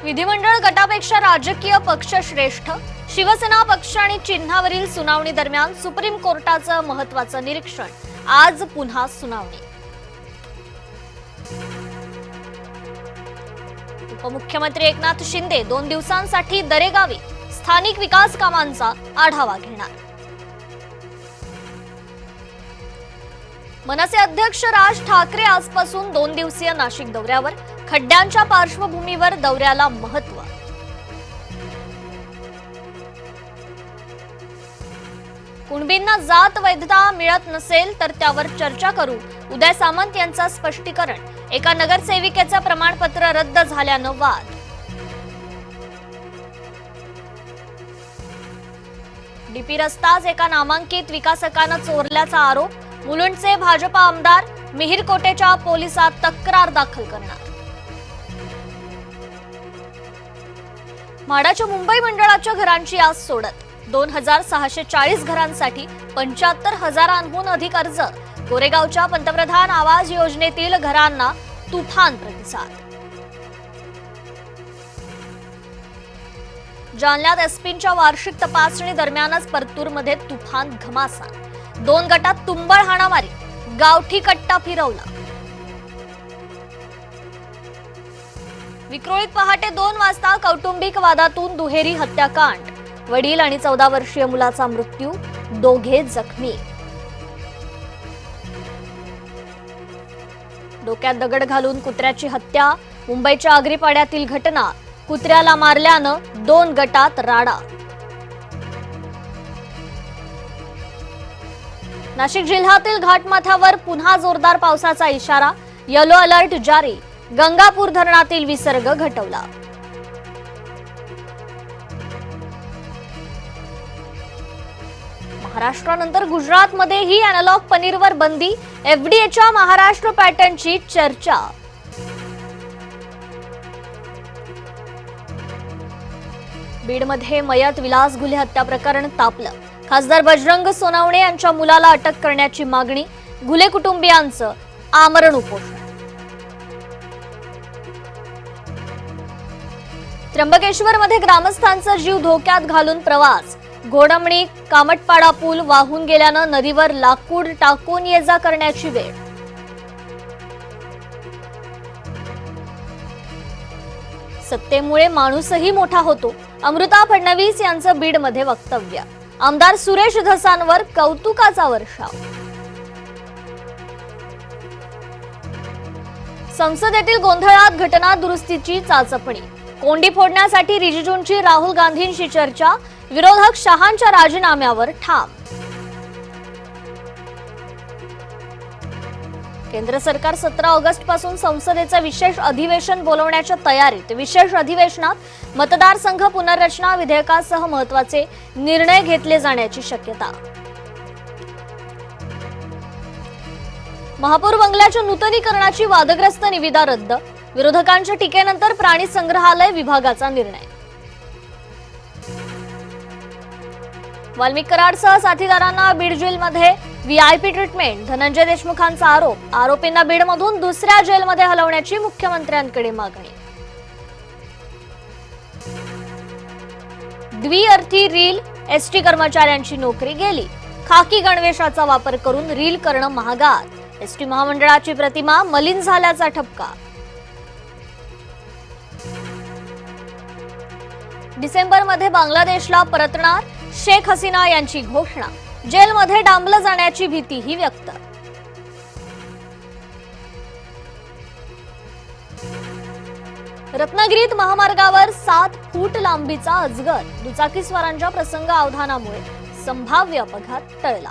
विधिमंडळ गटापेक्षा राजकीय पक्ष श्रेष्ठ, शिवसेना पक्ष आणि चिन्हावरील सुनावणी दरम्यान सुप्रीम कोर्टाचं महत्त्वाचं निरीक्षण, आज पुन्हा सुनावणी। उपमुख्यमंत्री एकनाथ शिंदे 2 दिवसांसाठी दरेगावी स्थानिक विकास कामांचा आढावा घेणार। मनसे अध्यक्ष राज ठाकरे आजपासून 2 दिवसीय नाशिक दौऱ्यावर, खड्ड्यांच्या पार्श्वभूमीवर दौऱ्याला महत्त्व। कुणबींना जात वैधता मिळत नसेल तर त्यावर चर्चा करू, उदय सामंत यांचं स्पष्टीकरण। एका नगरसेविकेचं प्रमाणपत्र रद्द झाल्यानं वाद। डीपी रस्ताच एका नामांकित विकासकानं चोरल्याचा आरोप, मुलुंडचे भाजपा आमदार मिहिर कोटेच्या पोलिसात तक्रार दाखल करणार। म्हाडाच्या मुंबई मंडळाच्या घरांची आज सोडत, 2640 घरांसाठी 75,000हून अधिक अर्ज। गोरेगावच्या पंतप्रधान आवास योजनेतील घरांना तुफान प्रतिसाद। जालन्यात एसपींच्या वार्षिक तपासणी दरम्यानच परतूरमध्ये तुफान घमासान, 2 गटात तुंबळ हाणामारी, गावठी कट्टा फिरवला। विक्रोळीत पहाटे 2 वाजता कौटुंबिक वादातून दुहेरी हत्याकांड, वडील आणि 14 वर्षीय मुलाचा मृत्यू, दोघे जखमी। डोक्यात दगड घालून कुत्र्याची हत्या, मुंबईच्या आगरीपाड्यातील घटना, कुत्र्याला मारल्यानं 2 गटात राडा। नाशिक जिल्ह्यातील घाटमाथ्यावर पुन्हा जोरदार पावसाचा इशारा, येलो अलर्ट जारी। गंगापूर धरणातील विसर्ग घटवला। महाराष्ट्रानंतर गुजरातमध्येही अॅनालॉग पनीरवर बंदी, एफडीएच्या महाराष्ट्र पॅटर्नची चर्चा। बीडमध्ये मयत विलास घुले हत्या प्रकरण तापलं, खासदार बजरंग सोनवणे यांच्या मुलाला अटक करण्याची मागणी, घुले कुटुंबियांचं आमरण उपोषण। त्र्यंबकेश्वरमध्ये ग्रामस्थांचा जीव धोक्यात घालून प्रवास, घोडमणी कामटपाडा पूल वाहून गेल्यानं नदीवर लाकूड टाकून ये-जा करण्याची वेळ। सत्तेमुळे माणूसही मोठा होतो, अमृता फडणवीस यांचं बीडमध्ये वक्तव्य। आमदार सुरेश धसांवर कौतुकाचा वर्षाव। संसदेतील गोंधळात घटना दुरुस्तीची चाचपणी, कोंडी फोडण्यासाठी रिजिजूंची राहुल गांधींशी चर्चा, विरोधक शहांच्या राजीनाम्यावर ठाम। केंद्र सरकार 17 ऑगस्ट पासून संसदेचं विशेष अधिवेशन बोलवण्याच्या तयारीत। विशेष अधिवेशनात मतदारसंघ पुनर्रचना विधेयकासह महत्त्वाचे निर्णय घेतले जाण्याची शक्यता। महापौर बंगल्याच्या नूतनीकरणाची वादग्रस्त निविदा रद्द, विरोधकांच्या टीकेनंतर प्राणी संग्रहालय विभागाचा निर्णय। वाल्मिक कराडसह साथीदारांना बीड जेलमध्ये व्हीआयपी ट्रीटमेंट, धनंजय देशमुखांचा आरोप। आरोपींना बीडमधून दुसऱ्या जेलमध्ये हलवण्याची मुख्यमंत्र्यांकडे मागणी। द्विअर्थी रील, एसटी कर्मचाऱ्यांची नोकरी गेली, खाकी गणवेशाचा वापर करून रील करणं महागात। एसटी महामंडळाची प्रतिमा मलिन झाल्याचा ठपका। डिसेंबरमध्ये बांगलादेशला परतणार शेख हसीना यांची घोषणा, जेलमध्ये डांबलं जाण्याची भीतीही व्यक्त। रत्नागिरीत महामार्गावर 7 फूट लांबीचा अजगर, दुचाकीस्वारांच्या प्रसंग अवधानामुळे संभाव्य अपघात टळला।